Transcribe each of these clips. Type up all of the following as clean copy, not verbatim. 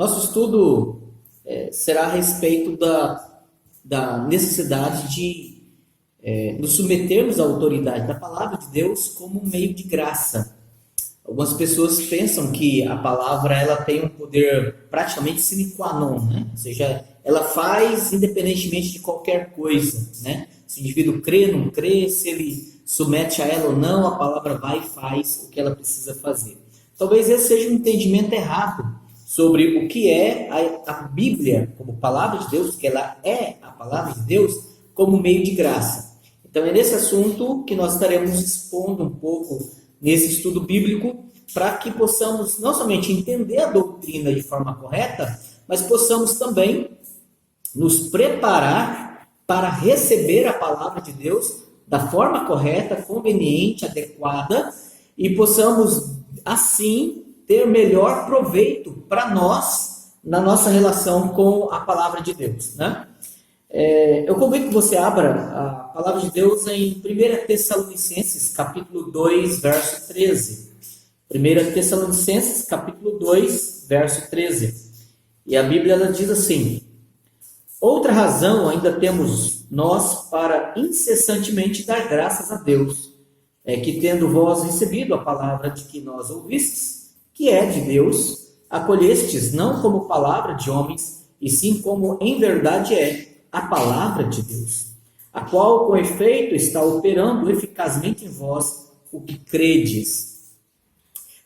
Nosso estudo será a respeito da necessidade de nos submetermos à autoridade da palavra de Deus como um meio de graça. Algumas pessoas pensam que a palavra ela tem um poder praticamente sine qua non, né? Ou seja, ela faz independentemente de qualquer coisa, né? Se o indivíduo crê, não crê, se ele submete a ela ou não, a palavra vai e faz o que ela precisa fazer. Talvez esse seja um entendimento errado sobre o que é a Bíblia como palavra de Deus, que ela é a palavra de Deus como meio de graça. Então é nesse assunto que nós estaremos expondo um pouco nesse estudo bíblico, para que possamos não somente entender a doutrina de forma correta, mas possamos também nos preparar para receber a palavra de Deus da forma correta, conveniente, adequada, e possamos, assim, ter melhor proveito para nós, na nossa relação com a palavra de Deus, né? Eu convido que você abra a palavra de Deus em 1 Tessalonicenses, capítulo 2, verso 13. 1 Tessalonicenses, capítulo 2, verso 13. E a Bíblia ela diz assim: outra razão ainda temos nós para incessantemente dar graças a Deus, é que tendo vós recebido a palavra de que nós ouvistes, que é de Deus, acolhestes não como palavra de homens, e sim como em verdade é a palavra de Deus, a qual com efeito está operando eficazmente em vós o que credes.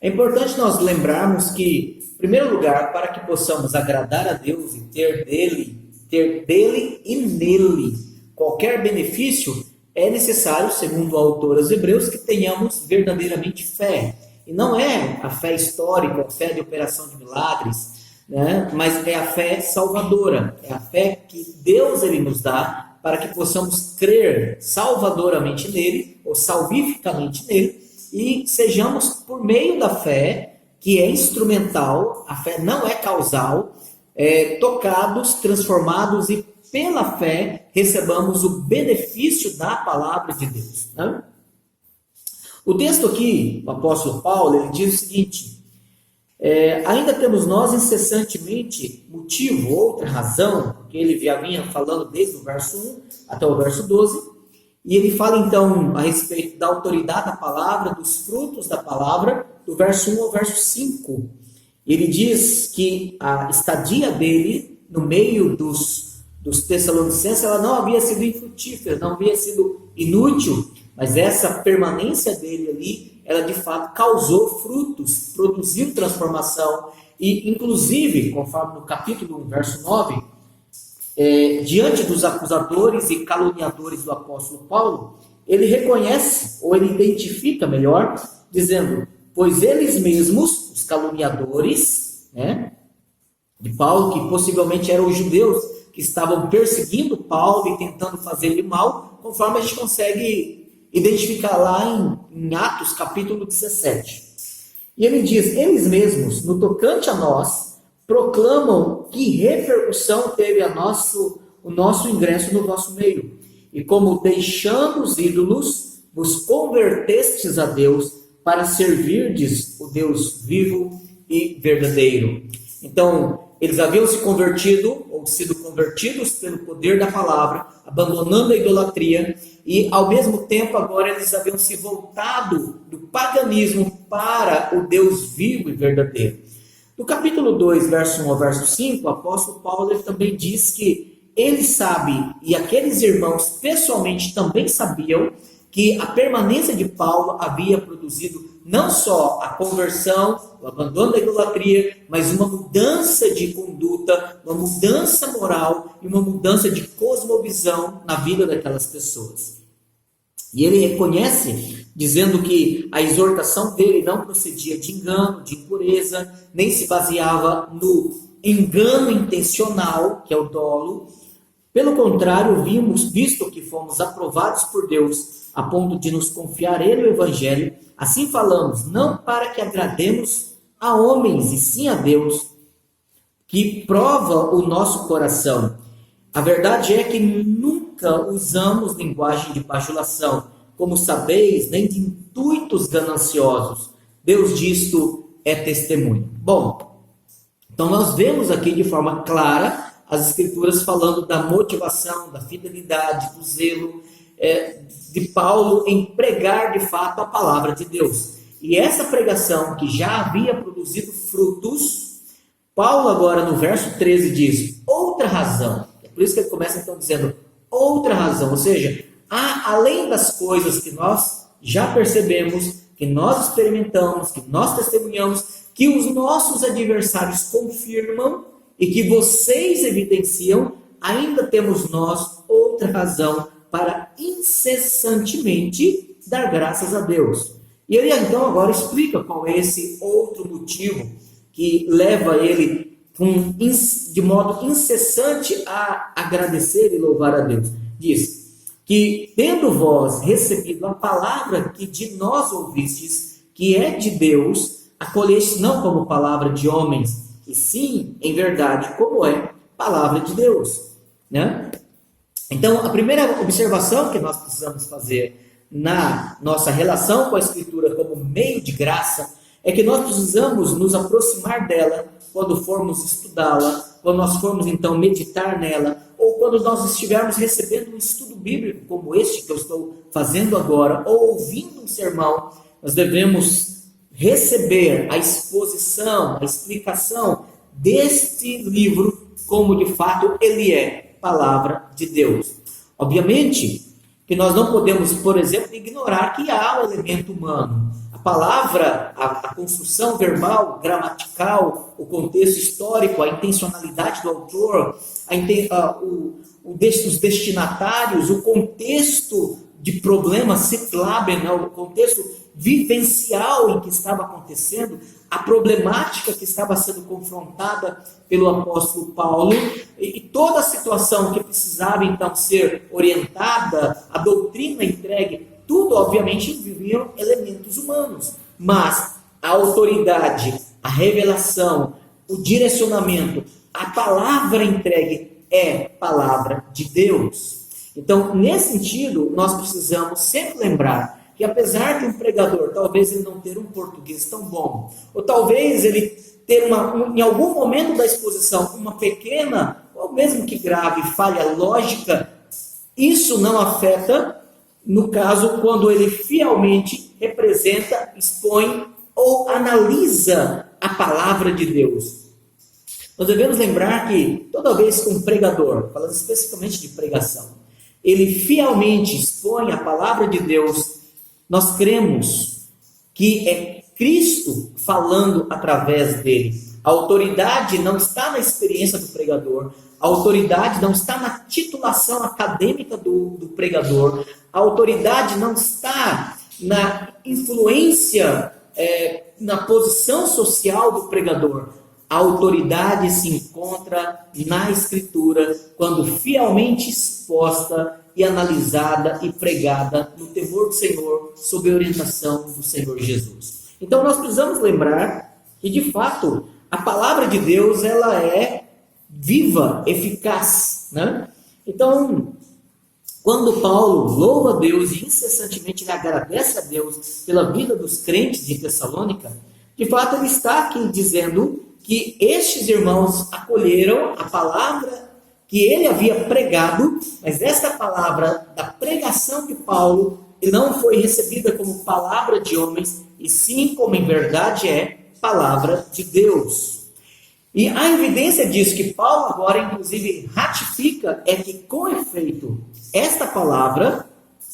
É importante nós lembrarmos que, em primeiro lugar, para que possamos agradar a Deus e ter dele e nele qualquer benefício, é necessário, segundo o autor aos Hebreus, que tenhamos verdadeiramente fé. E não é a fé histórica, a fé de operação de milagres, né? Mas é a fé salvadora, é a fé que Deus ele nos dá para que possamos crer salvadoramente nele, ou salvificamente nele, e sejamos, por meio da fé, que é instrumental, a fé não é causal, tocados, transformados e pela fé recebamos o benefício da palavra de Deus, né? O texto aqui, o apóstolo Paulo, ele diz o seguinte: ainda temos nós incessantemente motivo, outra razão, porque ele já vinha falando desde o verso 1 até o verso 12, e ele fala então a respeito da autoridade da palavra, dos frutos da palavra, do verso 1 ao verso 5. Ele diz que a estadia dele no meio dos Tessalonicenses, ela não havia sido infrutífera, não havia sido inútil, mas essa permanência dele ali, ela de fato causou frutos, produziu transformação, e inclusive, conforme no capítulo 1, verso 9, diante dos acusadores e caluniadores do apóstolo Paulo, ele reconhece, ou ele identifica melhor, dizendo: pois eles mesmos, os caluniadores, né, de Paulo, que possivelmente eram os judeus que estavam perseguindo Paulo e tentando fazer-lhe mal, conforme a gente consegue identificar lá em Atos capítulo 17. E ele diz: eles mesmos, no tocante a nós, proclamam que repercussão teve o nosso ingresso no vosso meio. E como deixando os ídolos, vos convertestes a Deus para servirdes o Deus vivo e verdadeiro. Então, eles haviam se convertido, ou sido convertidos pelo poder da palavra, abandonando a idolatria, e ao mesmo tempo agora eles haviam se voltado do paganismo para o Deus vivo e verdadeiro. No capítulo 2, verso 1 ao verso 5, o apóstolo Paulo ele também diz que ele sabe, e aqueles irmãos pessoalmente também sabiam, que a permanência de Paulo havia produzido não só a conversão, o abandono da idolatria, mas uma mudança de conduta, uma mudança moral e uma mudança de cosmovisão na vida daquelas pessoas. E ele reconhece, dizendo que a exortação dele não procedia de engano, de impureza, nem se baseava no engano intencional, que é o dolo. Pelo contrário, visto que fomos aprovados por Deus a ponto de nos confiar ele o Evangelho, assim falamos, não para que agrademos a homens, e sim a Deus, que prova o nosso coração. A verdade é que nunca usamos linguagem de bajulação, como sabeis, nem de intuitos gananciosos. Deus disto é testemunho. Bom, Então nós vemos aqui de forma clara as Escrituras falando da motivação, da fidelidade, do zelo de Paulo em pregar de fato a palavra de Deus. E essa pregação que já havia produzido frutos, Paulo agora no verso 13 diz, outra razão. É por isso que ele começa então dizendo, outra razão, ou seja, além das coisas que nós já percebemos, que nós experimentamos, que nós testemunhamos, que os nossos adversários confirmam e que vocês evidenciam, ainda temos nós outra razão para incessantemente dar graças a Deus. E ele então agora explica qual é esse outro motivo que leva ele de modo incessante a agradecer e louvar a Deus. Diz que, tendo vós recebido a palavra que de nós ouvistes, que é de Deus, acolheste não como palavra de homens, e sim, em verdade, como é palavra de Deus. Né? Então, a primeira observação que nós precisamos fazer na nossa relação com a Escritura como meio de graça é que nós precisamos nos aproximar dela quando formos estudá-la, quando nós formos então meditar nela, ou quando nós estivermos recebendo um estudo bíblico como este que eu estou fazendo agora, ou ouvindo um sermão, nós devemos receber a exposição, a explicação deste livro como de fato ele é palavra de Deus. Obviamente que nós não podemos, por exemplo, ignorar que há o elemento humano. A palavra, a construção verbal, gramatical, o contexto histórico, a intencionalidade do autor, os destinatários, o contexto de problema, o contexto vivencial em que estava acontecendo, a problemática que estava sendo confrontada pelo apóstolo Paulo e toda a situação que precisava então ser orientada, a doutrina entregue, tudo obviamente viviam elementos humanos, mas a autoridade, a revelação, o direcionamento, a palavra entregue é palavra de Deus. Então, nesse sentido, nós precisamos sempre lembrar que apesar de um pregador, talvez ele não ter um português tão bom, ou talvez ele ter em algum momento da exposição uma pequena, ou mesmo que grave, falha lógica, isso não afeta, no caso, quando ele fielmente representa, expõe ou analisa a palavra de Deus. Nós devemos lembrar que toda vez que um pregador, falando especificamente de pregação, ele fielmente expõe a palavra de Deus, nós cremos que é Cristo falando através dele. A autoridade não está na experiência do pregador, a autoridade não está na titulação acadêmica do pregador, a autoridade não está na influência, na posição social do pregador. A autoridade se encontra na Escritura, quando fielmente exposta e analisada e pregada no temor do Senhor, sob a orientação do Senhor Jesus. Então nós precisamos lembrar que, de fato, a palavra de Deus ela é viva, eficaz. Né? Então, quando Paulo louva a Deus e incessantemente ele agradece a Deus pela vida dos crentes de Tessalônica, de fato ele está aqui dizendo que estes irmãos acolheram a palavra que ele havia pregado, mas esta palavra da pregação de Paulo não foi recebida como palavra de homens, e sim como em verdade é palavra de Deus. E a evidência disso que Paulo agora inclusive ratifica é que, com efeito, esta palavra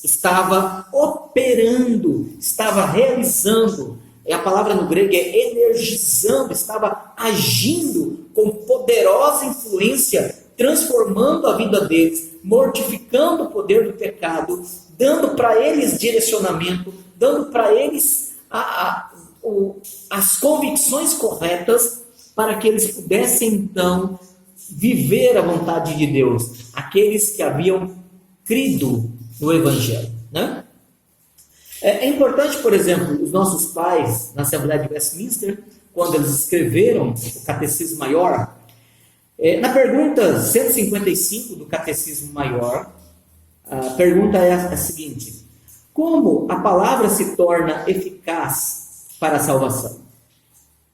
estava operando, estava realizando, a palavra no grego é energizando, estava agindo com poderosa influência, transformando a vida deles, mortificando o poder do pecado, dando para eles direcionamento, dando para eles as convicções corretas para que eles pudessem então viver a vontade de Deus, aqueles que haviam crido no Evangelho. Né? É importante, por exemplo, os nossos pais, na Assembleia de Westminster, quando eles escreveram o Catecismo Maior, na pergunta 155 do Catecismo Maior, a pergunta é a seguinte: como a palavra se torna eficaz para a salvação?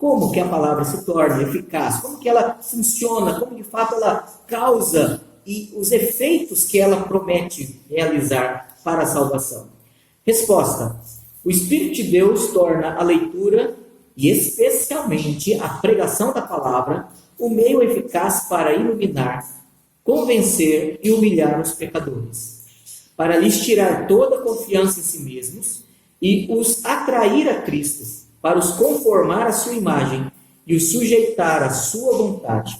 como que a palavra se torna eficaz, como que ela funciona, como de fato ela causa e os efeitos que ela promete realizar para a salvação. Resposta: o Espírito de Deus torna a leitura e especialmente a pregação da palavra o meio eficaz para iluminar, convencer e humilhar os pecadores, para lhes tirar toda a confiança em si mesmos e os atrair a Cristo, para os conformar à sua imagem e os sujeitar à sua vontade,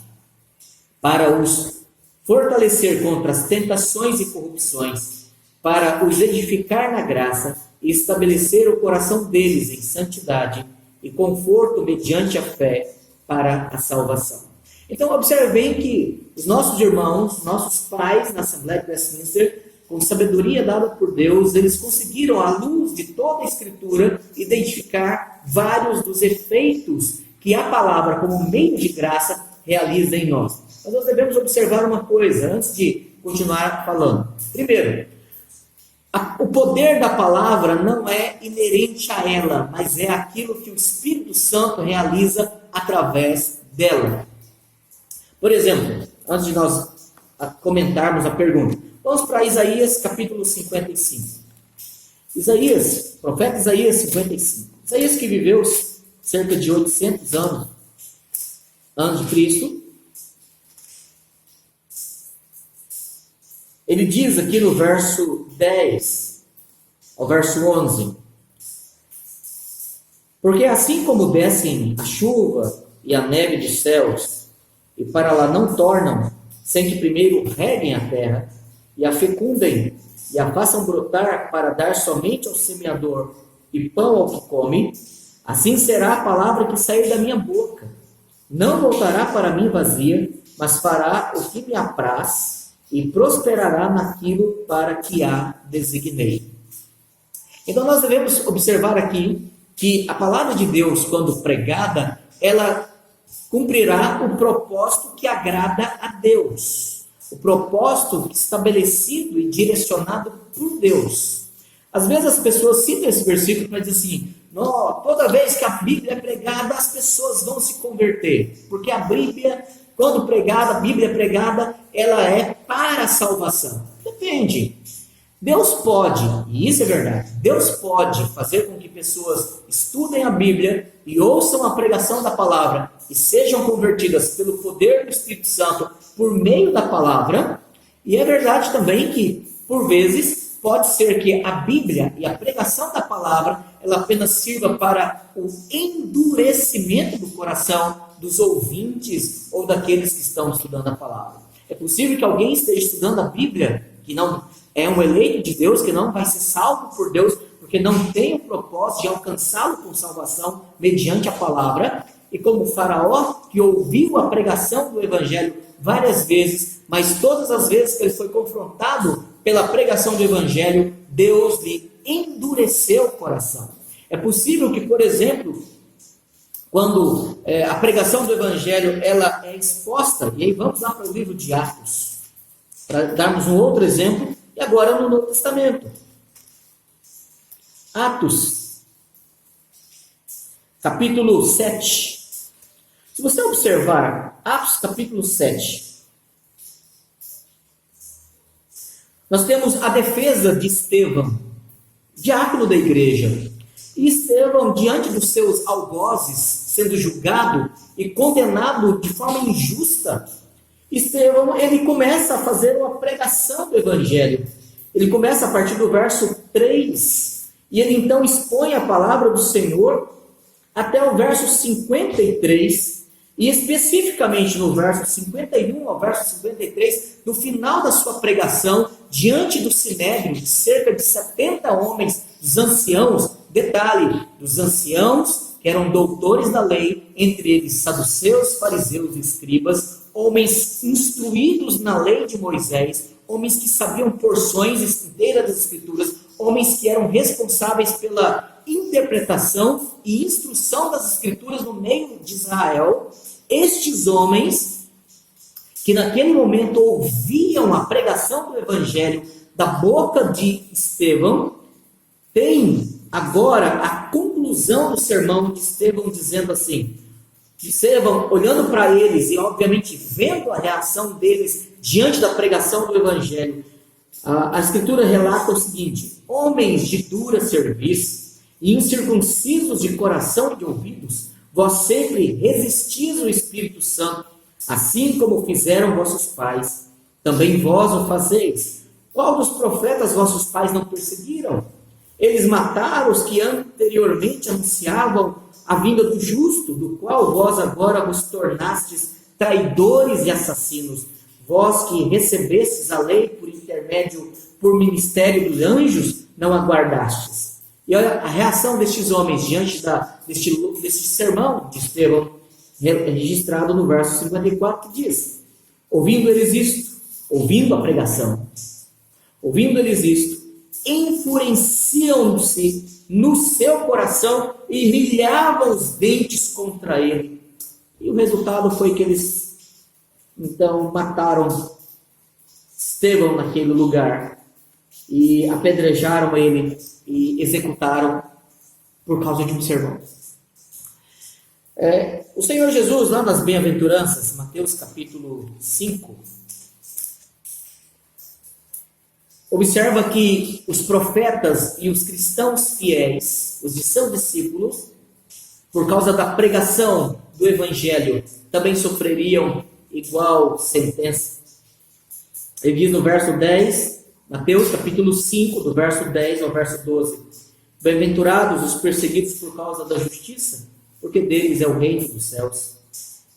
para os fortalecer contra as tentações e corrupções, para os edificar na graça e estabelecer o coração deles em santidade e conforto mediante a fé para a salvação. Então, observem que os nossos irmãos, nossos pais na Assembleia de Westminster, com sabedoria dada por Deus, eles conseguiram, à luz de toda a Escritura, identificar vários dos efeitos que a palavra, como meio de graça, realiza em nós. Mas nós devemos observar uma coisa, antes de continuar falando. Primeiro, o poder da palavra não é inerente a ela, mas é aquilo que o Espírito Santo realiza através dela. Por exemplo, antes de nós comentarmos a pergunta, vamos para Isaías capítulo 55. Isaías, profeta Isaías 55. Isaías que viveu cerca de 800 anos antes de Cristo. Ele diz aqui no verso 10 ao verso 11: porque assim como descem a chuva e a neve dos céus, e para lá não tornam, sem que primeiro reguem a terra, e a fecundem, e a façam brotar para dar somente ao semeador e pão ao que come, assim será a palavra que sair da minha boca. Não voltará para mim vazia, mas fará o que me apraz, e prosperará naquilo para que a designei. Então nós devemos observar aqui que a palavra de Deus, quando pregada, ela cumprirá o propósito que agrada a Deus. O propósito estabelecido e direcionado por Deus. Às vezes as pessoas citam esse versículo para dizer assim: toda vez que a Bíblia é pregada, as pessoas vão se converter. Porque a Bíblia, quando pregada, a Bíblia é pregada, ela é para a salvação. Depende. Deus pode, e isso é verdade, Deus pode fazer com que pessoas estudem a Bíblia e ouçam a pregação da palavra e sejam convertidas pelo poder do Espírito Santo por meio da palavra. E é verdade também que, por vezes, pode ser que a Bíblia e a pregação da palavra ela apenas sirva para o endurecimento do coração dos ouvintes ou daqueles que estão estudando a palavra. É possível que alguém esteja estudando a Bíblia, que não é um eleito de Deus, que não vai ser salvo por Deus, porque não tem o propósito de alcançá-lo com salvação mediante a palavra, e como Faraó, que ouviu a pregação do Evangelho várias vezes, mas todas as vezes que ele foi confrontado pela pregação do Evangelho, Deus lhe endureceu o coração. É possível que, por exemplo, quando a pregação do Evangelho ela é exposta, e aí vamos lá para o livro de Atos, para darmos um outro exemplo, e agora no Novo Testamento. Atos, capítulo 7. Se você observar Atos capítulo 7, nós temos a defesa de Estevão, diácono da igreja. E Estevão, diante dos seus algozes, sendo julgado e condenado de forma injusta, Estevão, ele começa a fazer uma pregação do Evangelho. Ele começa a partir do verso 3, e ele então expõe a palavra do Senhor até o verso 53, e especificamente no verso 51 ao verso 53, no final da sua pregação, diante do sinédrio, de cerca de 70 homens, dos anciãos, detalhe, dos anciãos que eram doutores da lei, entre eles saduceus, fariseus e escribas, homens instruídos na lei de Moisés, homens que sabiam porções inteiras das Escrituras, homens que eram responsáveis pela interpretação e instrução das Escrituras no meio de Israel. Estes homens, que naquele momento ouviam a pregação do Evangelho da boca de Estevão, têm agora a conclusão do sermão de Estevão dizendo assim: Estevão, olhando para eles e obviamente vendo a reação deles diante da pregação do Evangelho, a Escritura relata o seguinte: homens de dura serviço e incircuncisos de coração e de ouvidos, vós sempre resistis o Espírito Santo, assim como fizeram vossos pais, também vós o fazeis. Qual dos profetas vossos pais não perseguiram? Eles mataram os que anteriormente anunciavam a vinda do justo, do qual vós agora vos tornastes traidores e assassinos. Vós que recebestes a lei por ministério dos anjos, não aguardastes. E olha a reação destes homens diante deste sermão de Estevão, registrado no verso 54, que diz: ouvindo eles isto, ouvindo a pregação, ouvindo eles isto, enfureciam-se no seu coração e brilhavam os dentes contra ele. E o resultado foi que eles, então, mataram Estevão naquele lugar e apedrejaram ele e executaram por causa de um sermão. O Senhor Jesus, lá nas Bem-aventuranças, Mateus capítulo 5, observa que os profetas e os cristãos fiéis, os de seus discípulos, por causa da pregação do Evangelho, também sofreriam igual sentença. Ele diz no verso 10, Mateus capítulo 5, do verso 10 ao verso 12: bem-aventurados os perseguidos por causa da justiça, porque deles é o reino dos céus.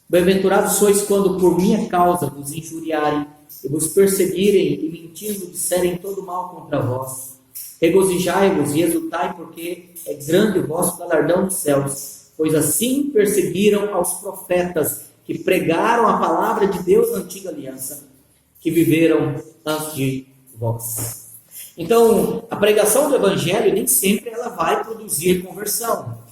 Bem-aventurados sois quando por minha causa vos injuriarem e vos perseguirem e mentindo disserem todo mal contra vós. Regozijai-vos e exultai, porque é grande o vosso galardão nos céus, pois assim perseguiram aos profetas que pregaram a palavra de Deus na antiga aliança, que viveram antes de vós. Então, a pregação do Evangelho nem sempre ela vai produzir conversão.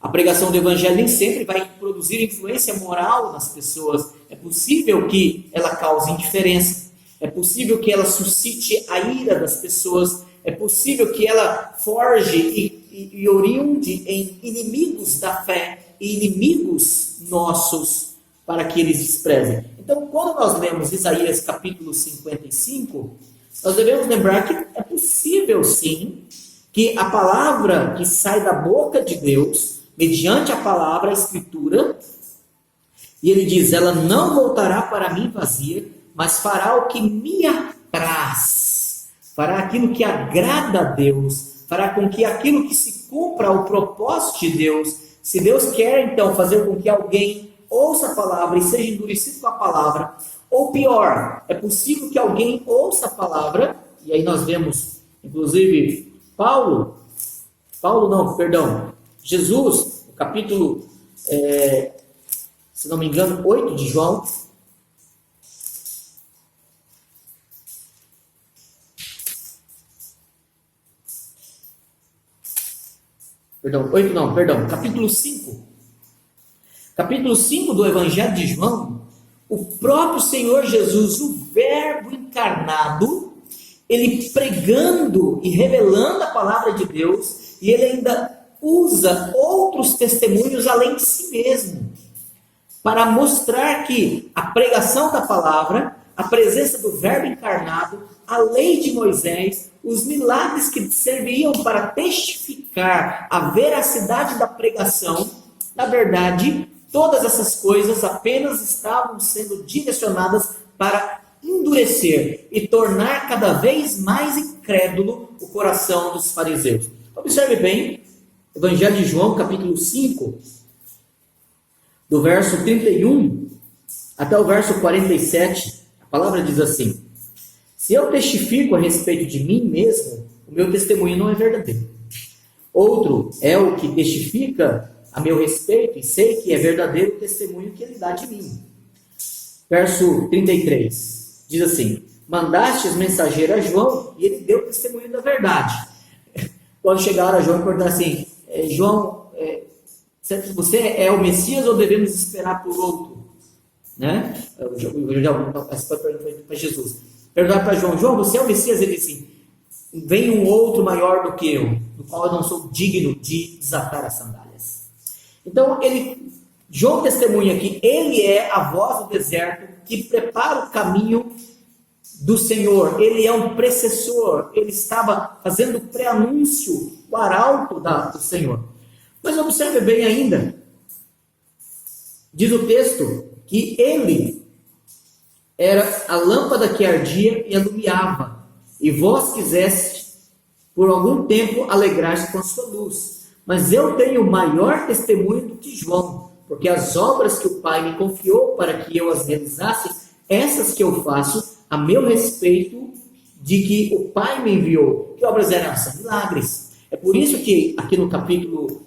A pregação do Evangelho nem sempre vai produzir influência moral nas pessoas. É possível que ela cause indiferença. É possível que ela suscite a ira das pessoas. É possível que ela forje e oriunde em inimigos da fé e inimigos nossos para que eles desprezem. Então, quando nós lemos Isaías capítulo 55, nós devemos lembrar que é possível sim que a palavra que sai da boca de Deus, mediante a palavra, a Escritura, e ele diz: ela não voltará para mim vazia, mas fará o que me apraz, fará aquilo que agrada a Deus, fará com que aquilo que se cumpra o propósito de Deus. Se Deus quer então fazer com que alguém ouça a palavra e seja endurecido com a palavra, ou pior, é possível que alguém ouça a palavra, e aí nós vemos, inclusive, Jesus, no capítulo, se não me engano, 8 de João. Capítulo 5. Capítulo 5 do Evangelho de João, o próprio Senhor Jesus, o Verbo encarnado, ele pregando e revelando a palavra de Deus, e ele ainda usa outros testemunhos além de si mesmo, para mostrar que a pregação da palavra, a presença do Verbo encarnado, a lei de Moisés, os milagres que serviriam para testificar a veracidade da pregação, na verdade, todas essas coisas apenas estavam sendo direcionadas para endurecer e tornar cada vez mais incrédulo o coração dos fariseus. Observe bem, Evangelho de João, capítulo 5, do verso 31 até o verso 47, a palavra diz assim: se eu testifico a respeito de mim mesmo, o meu testemunho não é verdadeiro. Outro é o que testifica a meu respeito, e sei que é verdadeiro o testemunho que ele dá de mim. Verso 33, diz assim: mandastes mensageiro a João, e ele deu testemunho da verdade. Quando chegaram a João e perguntaram assim: João, você é o Messias ou devemos esperar por outro? Né? Essa pergunta foi para Jesus. Perguntaram para João: você é o Messias? Ele disse: vem um outro maior do que eu, do qual eu não sou digno de desatar as sandálias. Então, ele João testemunha que ele é a voz do deserto que prepara o caminho do Senhor. Ele é um precessor, ele estava fazendo pré-anúncio, o arauto do Senhor. Mas observe bem ainda, diz o texto que ele era a lâmpada que ardia e alumiava, e vós quiseste por algum tempo alegrar-se com a sua luz. Mas eu tenho maior testemunho do que João, porque as obras que o Pai me confiou para que eu as realizasse, essas que eu faço a meu respeito de que o Pai me enviou. Que obras eram? São milagres. É por isso que aqui no capítulo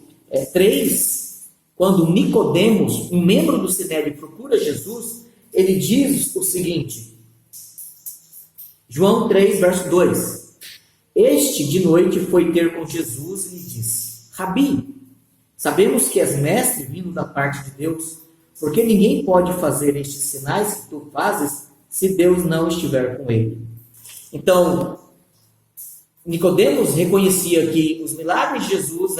3, quando Nicodemos, um membro do Sinédrio, procura Jesus, ele diz o seguinte, João 3, verso 2, este de noite foi ter com Jesus e lhe disse, Rabi, sabemos que és mestre vindo da parte de Deus, porque ninguém pode fazer estes sinais que tu fazes se Deus não estiver com ele. Então, Nicodemos reconhecia que os milagres de Jesus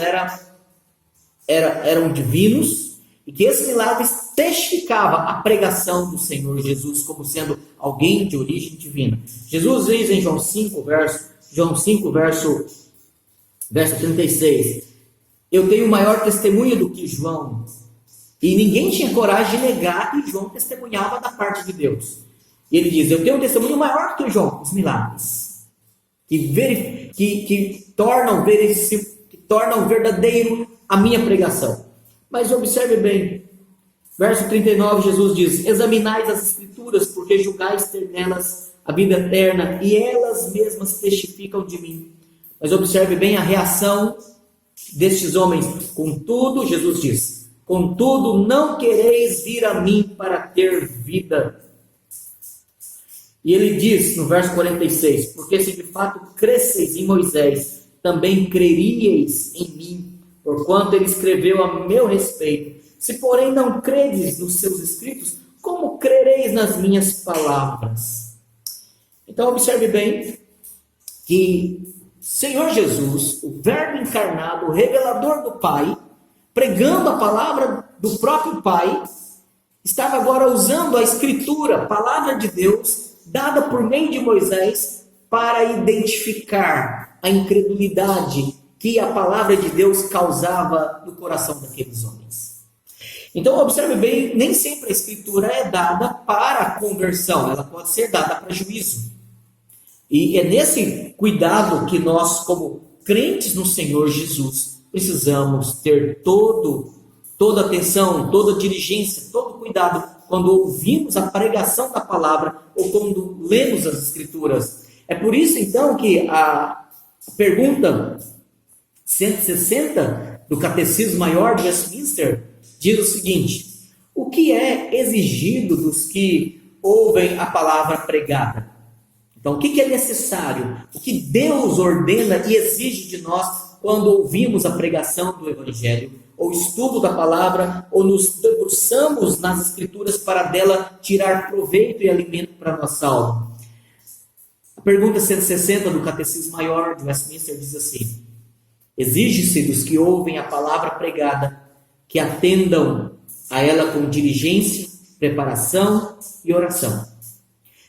eram divinos e que esses milagres testificavam a pregação do Senhor Jesus como sendo alguém de origem divina. Jesus diz em João 5, verso 36, eu tenho maior testemunho do que João. E ninguém tinha coragem de negar que João testemunhava da parte de Deus. E ele diz, eu tenho um testemunho maior que João, os milagres, que tornam verdadeiro a minha pregação. Mas observe bem, verso 39, Jesus diz, examinais as escrituras, porque julgais ter nelas a vida eterna, e elas mesmas testificam de mim. Mas observe bem a reação destes homens. Contudo, Jesus diz, contudo, não quereis vir a mim para ter vida. E ele diz no verso 46, porque se de fato cresceis em Moisés, também creríeis em mim, porquanto ele escreveu a meu respeito. Se porém não credes nos seus escritos, como crereis nas minhas palavras? Então observe bem que Senhor Jesus, o Verbo encarnado, o revelador do Pai, pregando a palavra do próprio Pai, estava agora usando a Escritura, a palavra de Deus, dada por meio de Moisés, para identificar a incredulidade que a palavra de Deus causava no coração daqueles homens. Então, observe bem, nem sempre a Escritura é dada para conversão, ela pode ser dada para juízo. E é nesse cuidado que nós, como crentes no Senhor Jesus, precisamos ter toda atenção, toda diligência, todo cuidado quando ouvimos a pregação da palavra ou quando lemos as Escrituras. É por isso, então, que a pergunta 160 do Catecismo Maior de Westminster diz o seguinte: o que é exigido dos que ouvem a palavra pregada? Então, o que é necessário? O que Deus ordena e exige de nós quando ouvimos a pregação do Evangelho, ou estudo da palavra, ou nos debruçamos nas Escrituras para dela tirar proveito e alimento para a nossa alma? A pergunta 160 do Catecismo Maior de Westminster diz assim: exige-se dos que ouvem a palavra pregada que atendam a ela com diligência, preparação e oração,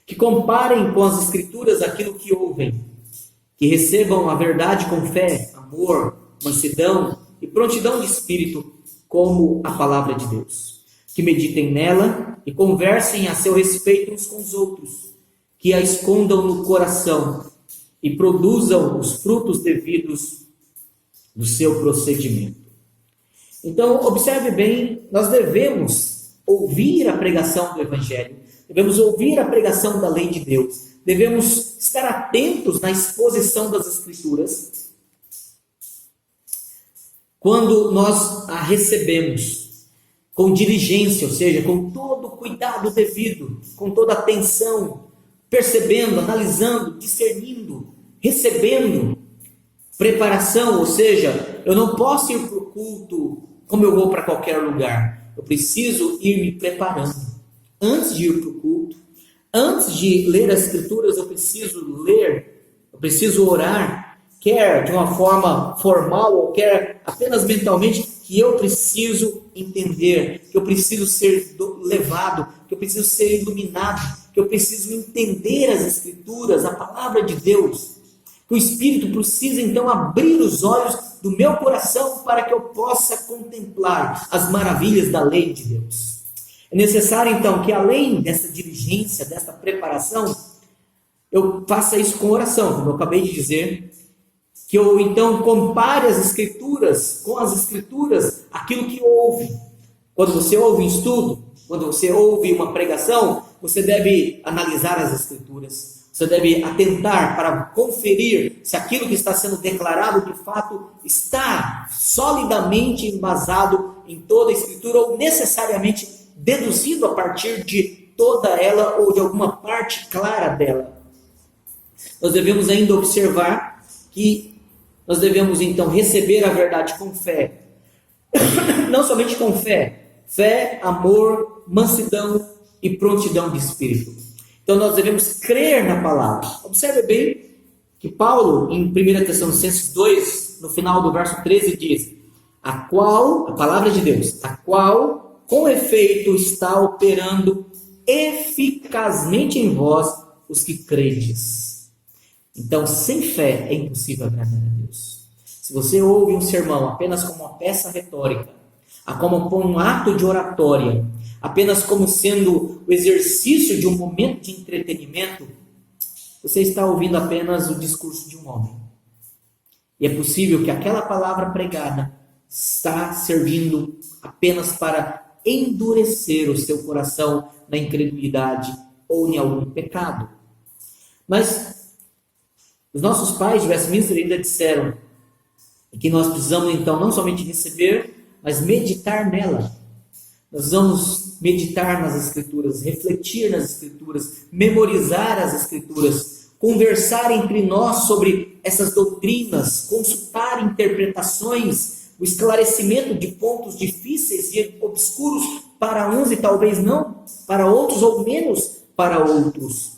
que comparem com as Escrituras aquilo que ouvem, que recebam a verdade com fé, amor, mansidão e prontidão de espírito, como a palavra de Deus, que meditem nela e conversem a seu respeito uns com os outros, que a escondam no coração e produzam os frutos devidos do seu procedimento. Então, observe bem, nós devemos ouvir a pregação do Evangelho, devemos ouvir a pregação da lei de Deus, devemos estar atentos na exposição das Escrituras. Quando nós a recebemos com diligência, ou seja, com todo o cuidado devido, com toda a atenção, percebendo, analisando, discernindo, recebendo, preparação, ou seja, eu não posso ir para o culto como eu vou para qualquer lugar, eu preciso ir me preparando. Antes de ir para o culto, antes de ler as Escrituras, eu preciso orar, quer de uma forma formal ou quer apenas mentalmente, que eu preciso entender, que eu preciso ser levado, que eu preciso ser iluminado, que eu preciso entender as Escrituras, a palavra de Deus. Que o Espírito precisa então abrir os olhos do meu coração para que eu possa contemplar as maravilhas da lei de Deus. É necessário então que além dessa diligência, dessa preparação, eu faça isso com oração, como eu acabei de dizer, que eu então compare as Escrituras com as Escrituras, aquilo que ouve. Quando você ouve um estudo, quando você ouve uma pregação, você deve analisar as Escrituras. Você deve atentar para conferir se aquilo que está sendo declarado de fato está solidamente embasado em toda a Escritura ou necessariamente deduzido a partir de toda ela ou de alguma parte clara dela. Nós devemos ainda observar que nós devemos então receber a verdade com fé. Não somente com fé, amor, mansidão e prontidão de espírito. Então nós devemos crer na palavra. Observe bem que Paulo, em 1 Tessalonicenses 2, no final do verso 13, diz: a palavra de Deus, a qual com efeito está operando eficazmente em vós os que credes. Então, sem fé é impossível agradar a Deus. Se você ouve um sermão apenas como uma peça retórica, como um ato de oratória, apenas como sendo o exercício de um momento de entretenimento, você está ouvindo apenas o discurso de um homem. E é possível que aquela palavra pregada está servindo apenas para endurecer o seu coração na incredulidade ou em algum pecado. Mas os nossos pais de Westminster ainda disseram que nós precisamos então não somente receber, mas meditar nela. Nós vamos meditar nas Escrituras, refletir nas Escrituras, memorizar as Escrituras, conversar entre nós sobre essas doutrinas, consultar interpretações, o esclarecimento de pontos difíceis e obscuros para uns e talvez não para outros ou menos para outros.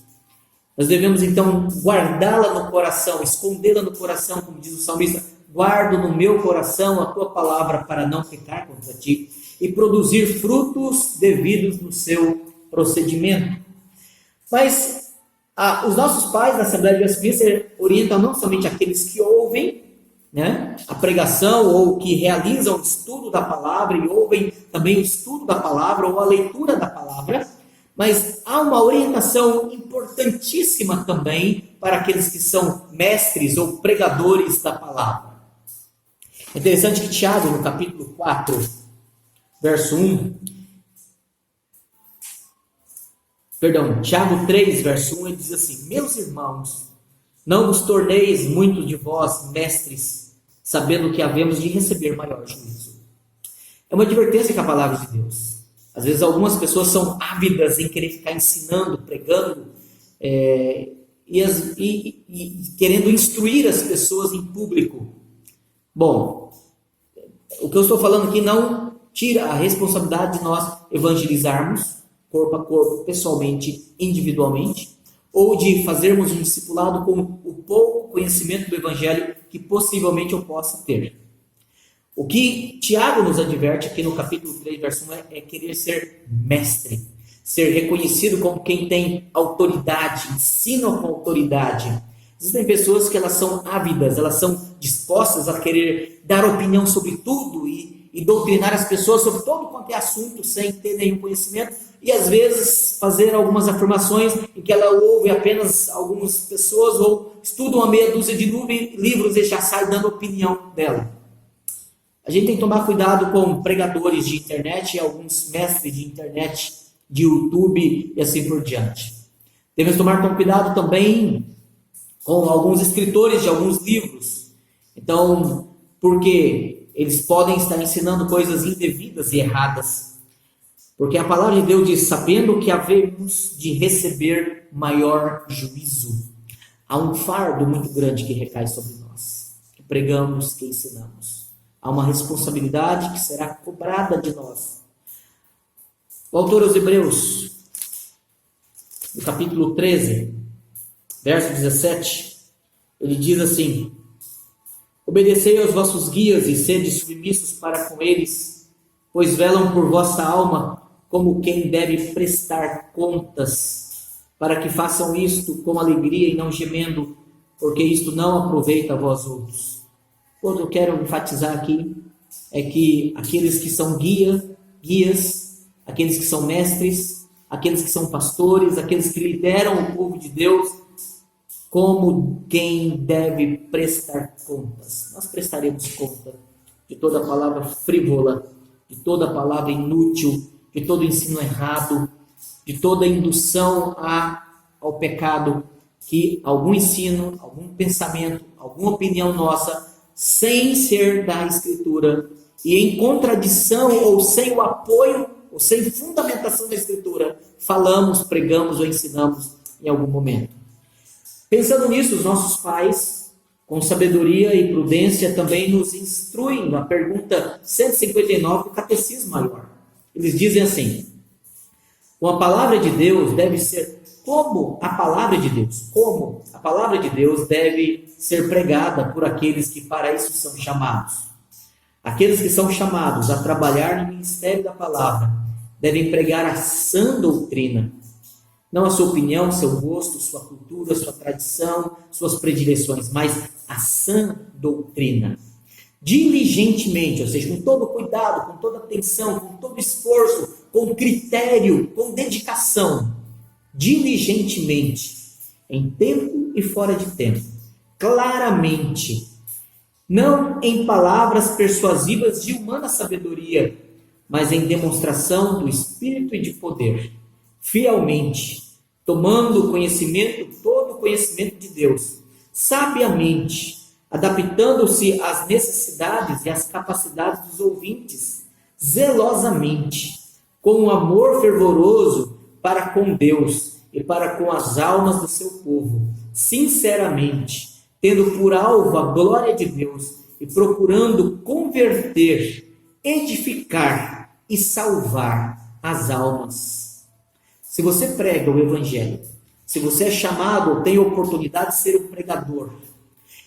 Nós devemos então guardá-la no coração, escondê-la no coração, como diz o salmista: guardo no meu coração a tua palavra para não pecar contra ti, e produzir frutos devidos no seu procedimento. Mas os nossos pais da Assembleia de Westminster orientam não somente aqueles que ouvem a pregação ou que realizam o estudo da palavra e ouvem também o estudo da palavra ou a leitura da palavra, mas há uma orientação importantíssima também para aqueles que são mestres ou pregadores da palavra. É interessante que Tiago, no capítulo 4, verso 1, Tiago 3, verso 1, ele diz assim: meus irmãos, não vos torneis muitos de vós mestres, sabendo que havemos de receber maior juízo. É uma advertência com a palavra de Deus. Às vezes algumas pessoas são ávidas em querer ficar ensinando, pregando, e querendo instruir as pessoas em público. Bom, o que eu estou falando aqui não tira a responsabilidade de nós evangelizarmos, corpo a corpo, pessoalmente, individualmente, ou de fazermos um discipulado com o pouco conhecimento do Evangelho que possivelmente eu possa ter. O que Tiago nos adverte aqui no capítulo 3, verso 1 é querer ser mestre, ser reconhecido como quem tem autoridade, ensina com autoridade. Existem pessoas que elas são ávidas, elas são dispostas a querer dar opinião sobre tudo e doutrinar as pessoas sobre todo quanto é assunto sem ter nenhum conhecimento e às vezes fazer algumas afirmações em que ela ouve apenas algumas pessoas ou estuda uma meia dúzia de livros e já sai dando opinião dela. A gente tem que tomar cuidado com pregadores de internet e alguns mestres de internet, de YouTube e assim por diante. Devemos tomar cuidado também com alguns escritores de alguns livros. Então, porque eles podem estar ensinando coisas indevidas e erradas. Porque a palavra de Deus diz: sabendo que havemos de receber maior juízo. Há um fardo muito grande que recai sobre nós, que pregamos, que ensinamos. Há uma responsabilidade que será cobrada de nós. O autor aos Hebreus, no capítulo 13, verso 17, ele diz assim: Obedecei aos vossos guias e sede submissos para com eles, pois velam por vossa alma como quem deve prestar contas, para que façam isto com alegria e não gemendo, porque isto não aproveita a vós outros. Quando eu quero enfatizar aqui é que aqueles que são guias, aqueles que são mestres, aqueles que são pastores, aqueles que lideram o povo de Deus, como quem deve prestar contas. Nós prestaremos conta de toda palavra frívola, de toda palavra inútil, de todo ensino errado, de toda indução ao pecado, que algum ensino, algum pensamento, alguma opinião nossa, sem ser da Escritura e em contradição ou sem o apoio ou sem fundamentação da Escritura, falamos, pregamos ou ensinamos em algum momento. Pensando nisso, os nossos pais, com sabedoria e prudência, também nos instruem na pergunta 159 do Catecismo Maior. Eles dizem assim: a palavra de Deus deve ser como a palavra de Deus deve ser pregada por aqueles que para isso são chamados. Aqueles que são chamados a trabalhar no ministério da palavra devem pregar a sã doutrina, não a sua opinião, seu gosto, sua cultura, sua tradição, suas predileções, mas a sã doutrina. Diligentemente, ou seja, com todo cuidado, com toda atenção, com todo esforço, com critério, com dedicação, diligentemente, em tempo e fora de tempo, claramente, não em palavras persuasivas de humana sabedoria, mas em demonstração do Espírito e de poder, fielmente, tomando conhecimento, todo o conhecimento de Deus, sabiamente, adaptando-se às necessidades e às capacidades dos ouvintes, zelosamente, com um amor fervoroso para com Deus e para com as almas do seu povo, sinceramente, tendo por alvo a glória de Deus e procurando converter, edificar e salvar as almas. Se você prega o Evangelho, se você é chamado ou tem a oportunidade de ser um pregador,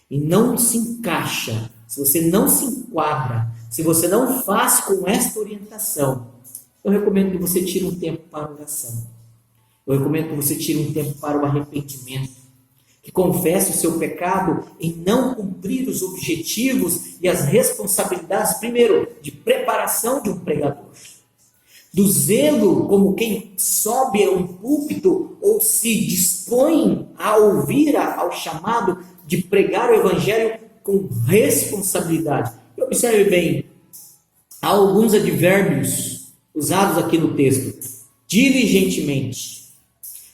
e não se encaixa, se você não se enquadra, se você não faz com esta orientação, eu recomendo que você tire um tempo para a oração. Eu recomendo que você tire um tempo para o arrependimento, que confesse o seu pecado em não cumprir os objetivos e as responsabilidades, primeiro, de preparação de um pregador, do zelo como quem sobe a um púlpito ou se dispõe a ouvir ao chamado de pregar o Evangelho com responsabilidade. E observe bem, há alguns advérbios usados aqui no texto: diligentemente,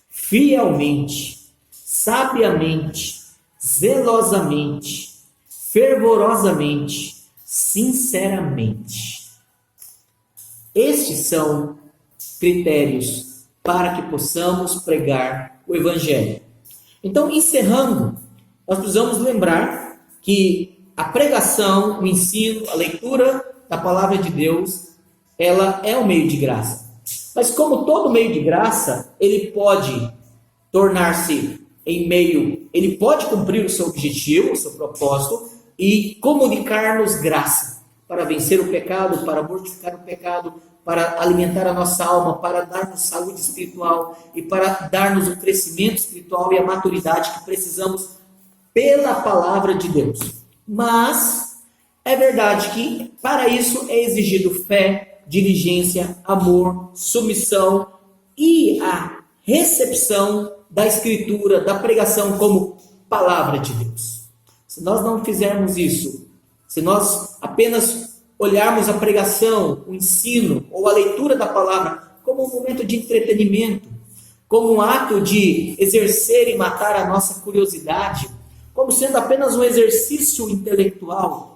fielmente, sabiamente, zelosamente, fervorosamente, sinceramente. Estes são critérios para que possamos pregar o Evangelho. Então, encerrando, nós precisamos lembrar que a pregação, o ensino, a leitura da palavra de Deus, ela é um meio de graça. Mas como todo meio de graça, ele pode tornar-se em meio, ele pode cumprir o seu objetivo, o seu propósito e comunicar-nos graça para vencer o pecado, para mortificar o pecado, para alimentar a nossa alma, para dar-nos saúde espiritual e para dar-nos o crescimento espiritual e a maturidade que precisamos pela palavra de Deus. Mas é verdade que para isso é exigido fé, diligência, amor, submissão e a recepção da Escritura, da pregação como palavra de Deus. Se nós não fizermos isso, se nós apenas olharmos a pregação, o ensino ou a leitura da palavra como um momento de entretenimento, como um ato de exercer e matar a nossa curiosidade, como sendo apenas um exercício intelectual,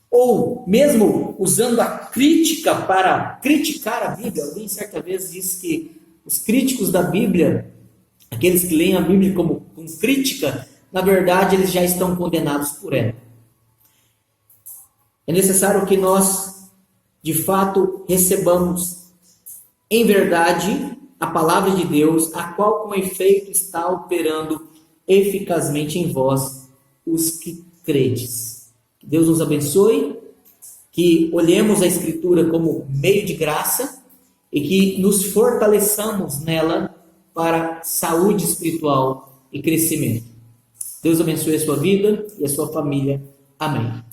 ou mesmo usando a crítica para criticar a Bíblia. Alguém certa vez disse que os críticos da Bíblia, aqueles que leem a Bíblia com crítica, na verdade eles já estão condenados por ela. É necessário que nós, de fato, recebamos em verdade a palavra de Deus, a qual com efeito está operando eficazmente em vós, os que credes. Que Deus nos abençoe, que olhemos a Escritura como meio de graça e que nos fortaleçamos nela para saúde espiritual e crescimento. Deus abençoe a sua vida e a sua família. Amém.